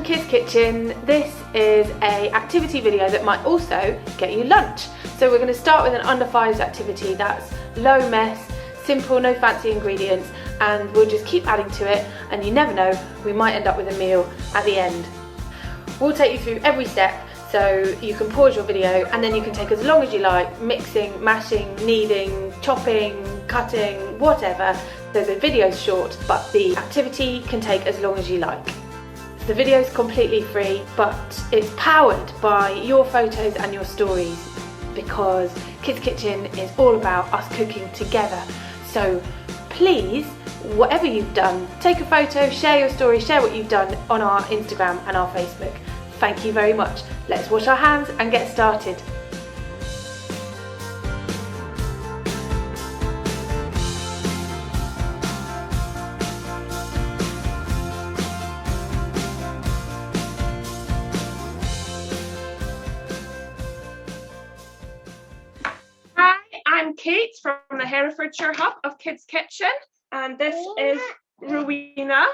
Kids Kitchen. This is a activity video that might also get you lunch. So we're going to start with an under fives activity that's low mess, simple, no fancy ingredients, and we'll just keep adding to it, and you never know, we might end up with a meal at the end. We'll take you through every step, so you can pause your video and then you can take as long as you like, mixing, mashing, kneading, chopping, cutting, whatever. So the video's short, but the activity can take as long as you like. The video is completely free, but it's powered by your photos and your stories, because Kids Kitchen is all about us cooking together. So please, whatever you've done, take a photo, share your story, share what you've done on our Instagram and our Facebook. Thank you very much. Let's wash our hands and get started. I'm Kate from the Herefordshire Hub of Kids Kitchen, and this is Rowena.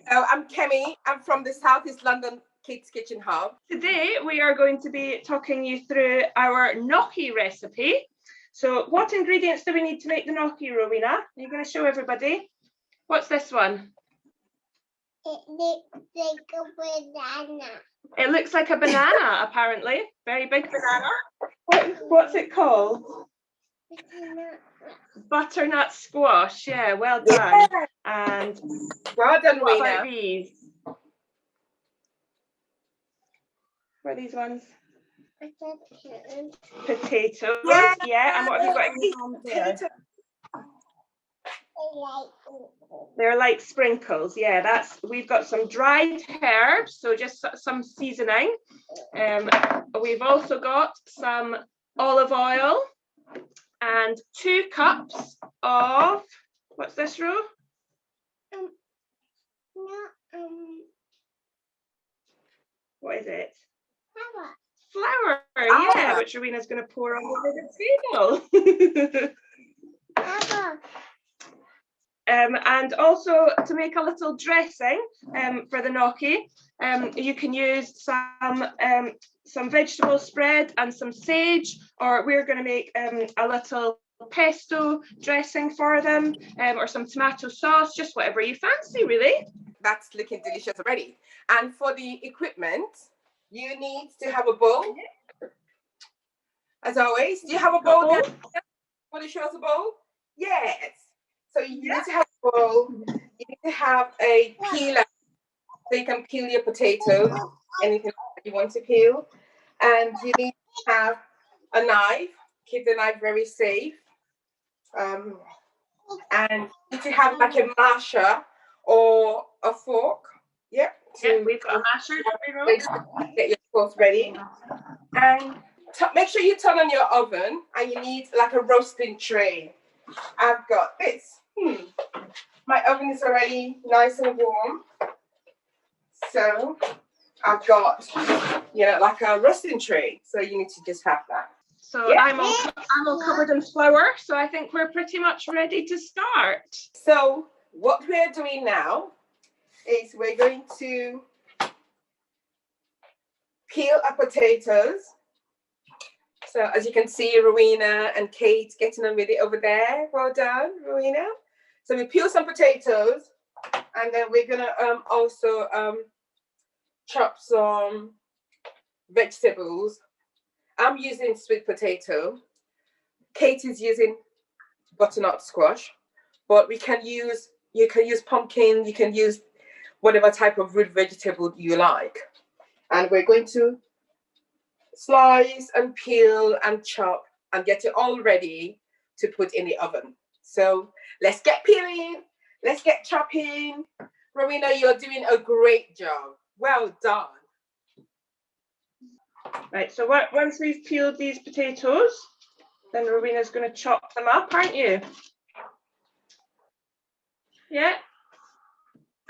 Hello, I'm Kemi. I'm from the South East London Kids Kitchen Hub. Today we are going to be talking you through our gnocchi recipe. So what ingredients do we need to make the gnocchi, Rowena? Are you going to show everybody? What's this one? It looks like a banana. It looks like a banana, apparently. Very big banana. What's it called? Butternut squash. Yeah, well done. Yeah. And Well done, what Rowena. about these? What are these ones? Potatoes. Yeah. And what have you got in your hand there? They're like sprinkles. Yeah, we've got some dried herbs, so just some seasoning. We've also got some olive oil and 2 cups of, what's this, Ro? What is it? Flour. Yeah, which Rowena's going to pour all over the table. And also to make a little dressing for the gnocchi, you can use some vegetable spread and some sage, or we're going to make a little pesto dressing for them, or some tomato sauce, just whatever you fancy, really. That's looking delicious already. And for the equipment, you need to have a bowl. As always, do you have a bowl? Want to show us a bowl? Yes. So you need to have a bowl. You need to have a peeler, so you can peel your potatoes, anything that you want to peel. And you need to have a knife. Keep the knife very safe. And you need to have like a masher or a fork. Yep. Yeah, we've got a masher. Get your sauce ready. And make sure you turn on your oven, and you need like a roasting tray. I've got this. My oven is already nice and warm. So I've got, like a roasting tray. So you need to just have that. So yeah. I'm all covered in flour, so I think we're pretty much ready to start. So what we're doing now is we're going to peel our potatoes. So as you can see, Rowena and Kate getting on with it over there. Well done, Rowena. So we peel some potatoes, and then we're gonna also chop some vegetables. I'm using sweet potato. Kate is using butternut squash, but you can use pumpkin, you can use whatever type of root vegetable you like. And we're going to slice and peel and chop and get it all ready to put in the oven. So let's get peeling, let's get chopping. Rowena, you're doing a great job. Well done. Right, so once we've peeled these potatoes, then Rowena's going to chop them up, aren't you? Yeah.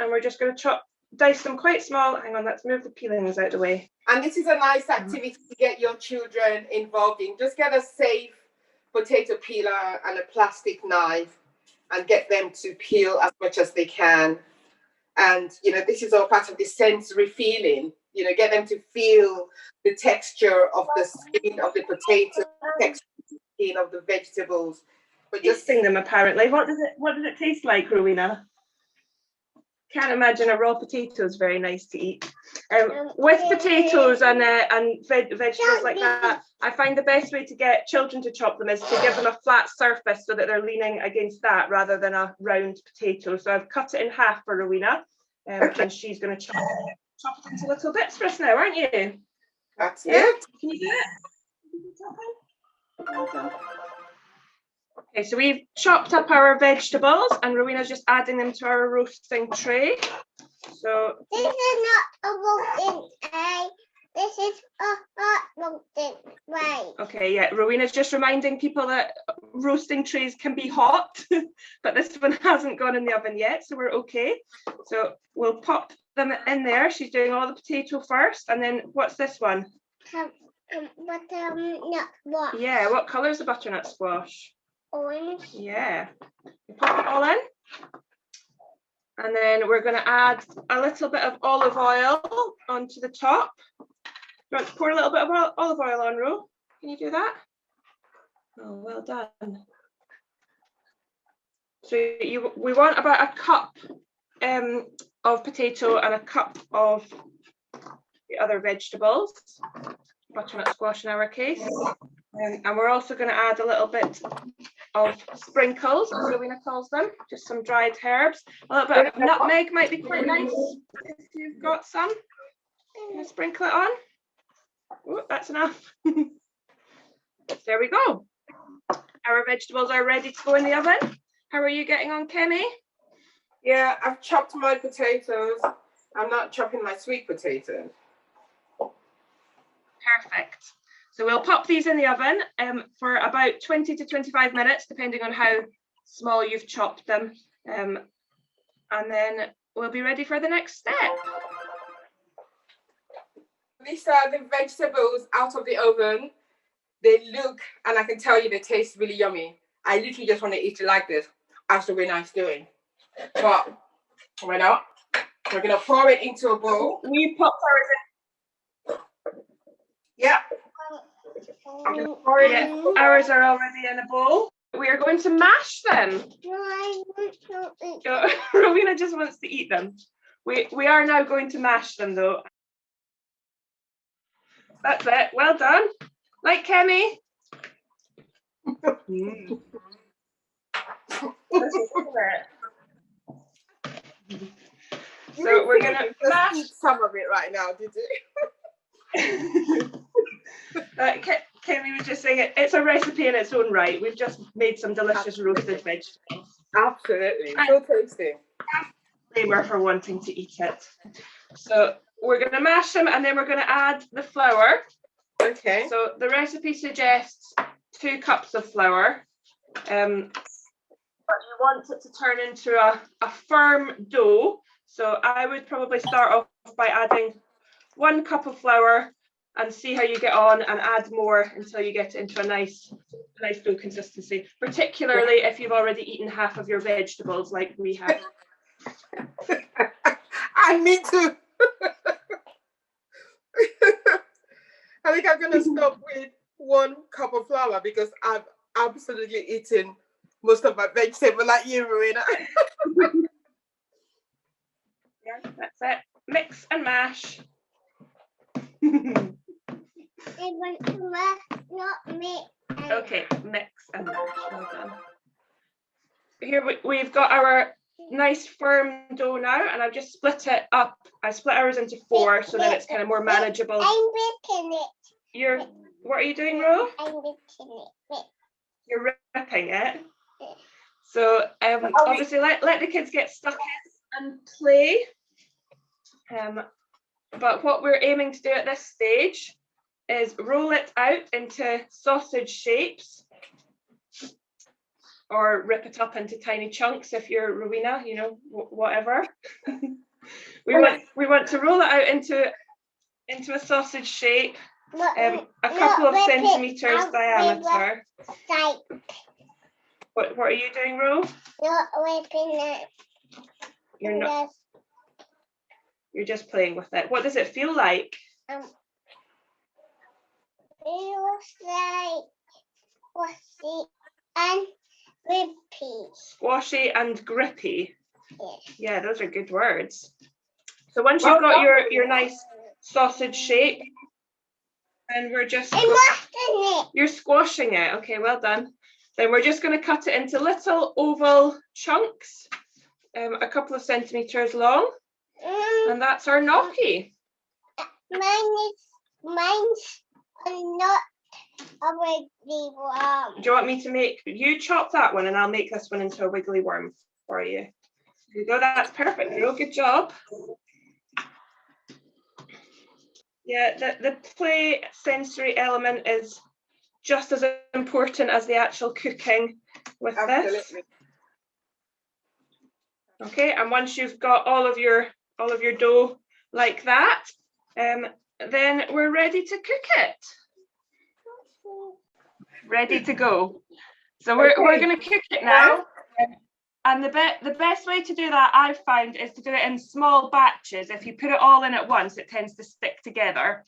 And we're just going to dice them quite small. Hang on, let's move the peelings out of the way. And this is a nice activity to get your children involved in. Just get a safe potato peeler and a plastic knife and get them to peel as much as they can. And, you know, this is all part of the sensory feeling, you know, get them to feel the texture of the skin of the potato, texture of the skin of the vegetables. But just Tasting them apparently. What does it taste like, Rowena? Can't imagine a raw potato is very nice to eat. With potatoes and vegetables like that, I find the best way to get children to chop them is to give them a flat surface so that they're leaning against that rather than a round potato. So I've cut it in half for Rowena, and she's going to chop it into little bits for us now, aren't you? That's it. Can you do it? Well done. Okay, so we've chopped up our vegetables and Rowena's just adding them to our roasting tray. So this is not a roasting tray. This is a hot roasting tray. okay, yeah, Rowena's just reminding people that roasting trays can be hot, but this one hasn't gone in the oven yet, so we're okay. So we'll pop them in there. She's doing all the potato first, and then what's this one? Butternut squash. Yeah, what colour is the butternut squash? Orange. Yeah, you pop it all in. And then we're going to add a little bit of olive oil onto the top. Do you want to pour a little bit of olive oil on, Ro? Can you do that? Oh, well done. So we want about a cup of potato and a cup of the other vegetables, butternut squash in our case. And we're also going to add a little bit of sprinkles, as Rowena calls them, just some dried herbs. A little bit of nutmeg might be quite nice if you've got some. Can I sprinkle it on? Oh, that's enough. There we go. Our vegetables are ready to go in the oven. How are you getting on, Kemi? Yeah, I've chopped my potatoes. I'm not chopping my sweet potatoes. Perfect. So we'll pop these in the oven for about 20 to 25 minutes, depending on how small you've chopped them. And then we'll be ready for the next step. These are the vegetables out of the oven. They look, and I can tell you they taste really yummy. I literally just want to eat it like this, as the way nice doing. But we're not. We're going to pour it into a bowl. We popped ours in. Yeah. I'm going to pour it in. Ours are already in a bowl. We are going to mash them. Rowena just wants to eat them. We are now going to mash them though. That's it. Well done. Like Kemi. So we're going to mash some of it right now, did you? Kemi was just saying it's a recipe in its own right. We've just made some delicious roasted vegetables. Absolutely. So tasty. They were for wanting to eat it. So we're going to mash them and then we're going to add the flour. Okay. So the recipe suggests 2 cups of flour. But you want it to turn into a firm dough. So I would probably start off by adding 1 cup of flour and see how you get on and add more until you get it into a nice dough consistency, particularly if you've already eaten half of your vegetables like we have. And me too. I think I'm going to stop with 1 cup of flour because I've absolutely eaten most of my vegetables like you, Rowena. Yeah, that's it. Mix and mash. Not me. Okay, mix and mash. Well done. Here we've got our nice firm dough now, and I've just split it up. I split ours into 4 so that it's kind of more manageable. I'm ripping it. What are you doing, Ro? I'm ripping it. You're ripping it. So obviously let the kids get stuck in and play. But what we're aiming to do at this stage is roll it out into sausage shapes or rip it up into tiny chunks if you're Rowena, you know, whatever. we want to roll it out into a sausage shape, a couple of centimeters diameter. What are you doing, Ro? Not ripping it. You're not. You're just playing with it. What does it feel like? Feels like squishy and grippy. Squashy and grippy. Yes. Yeah, those are good words. So once you've got your nice sausage shape, and we're just... You're squashing it. Okay, well done. Then we're just going to cut it into little oval chunks, a couple of centimeters long, and that's our gnocchi. Mine's not already warm. Do you want me to make... You chop that one, and I'll make this one into a wiggly worm for you. There you go. That's perfect. Real good job. Yeah, the play sensory element is just as important as the actual cooking with this. Okay, and once you've got all of your dough like that, then we're ready to cook it. Ready to go. So we're going to cook it now. And the best way to do that, I've found, is to do it in small batches. If you put it all in at once, it tends to stick together.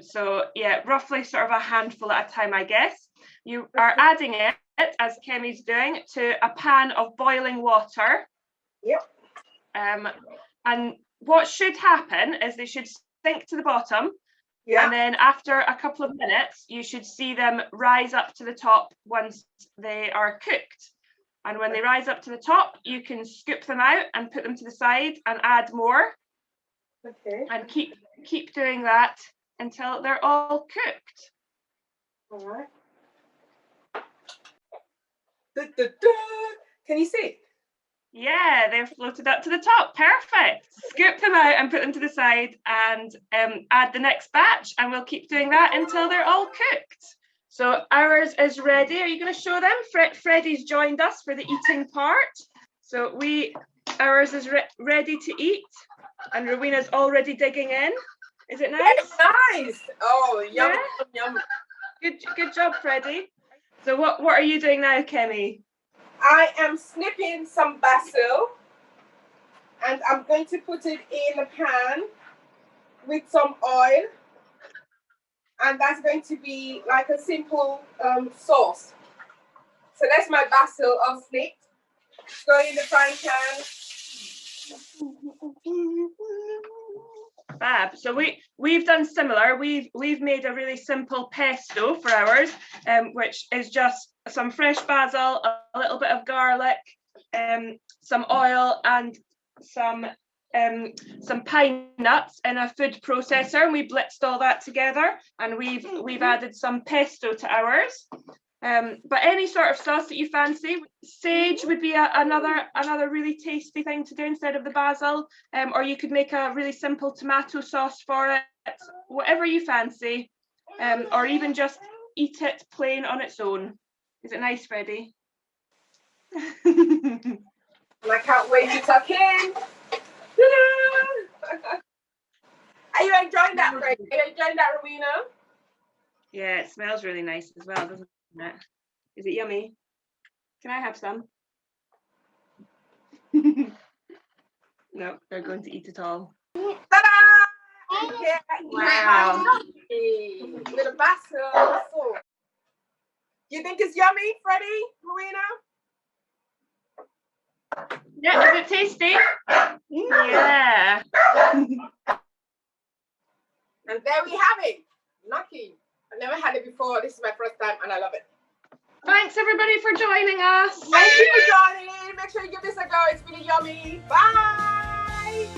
So yeah, roughly sort of a handful at a time, I guess. You are adding it, as Kemi's doing, to a pan of boiling water. Yep. And what should happen is they should sink to the bottom. Yeah. And then after a couple of minutes, you should see them rise up to the top once they are cooked. And when they rise up to the top, you can scoop them out and put them to the side and add more. Okay. And keep doing that until they're all cooked. All right. Can you see? Yeah, they're floated up to the top. Perfect. Scoop them out and put them to the side and add the next batch. And we'll keep doing that until they're all cooked. So ours is ready. Are you going to show them? Freddie's joined us for the eating part. So ours is ready to eat, and Rowena's already digging in. Is it nice? It's nice. Oh, yum, yum. Good job, Freddie. So what are you doing now, Kemi? I am snipping some basil, and I'm going to put it in a pan with some oil. And that's going to be like a simple sauce. So that's my basil all snipped. Go in the frying pan. Fab. So we've done similar. We've made a really simple pesto for ours, which is just some fresh basil, a little bit of garlic, some oil, and some pine nuts in a food processor, and we blitzed all that together, and we've added some pesto to ours. But any sort of sauce that you fancy. Sage would be another really tasty thing to do instead of the basil, or you could make a really simple tomato sauce for it, whatever you fancy, or even just eat it plain on its own. Is it nice, Freddie? I can't wait to tuck in. Are you enjoying that, Freddie? Are you enjoying that, Rowena? Yeah, it smells really nice as well, doesn't it? Is it yummy? Can I have some? No, they're going to eat it all. Ta-da! Yeah, wow. With a basil sauce. You think it's yummy, Freddie, Rowena? Yeah, is it tasty? Yeah. And there we have it. Gnocchi. I've never had it before. This is my first time and I love it. Thanks everybody for joining us. Thank you for joining. Make sure you give this a go. It's really yummy. Bye.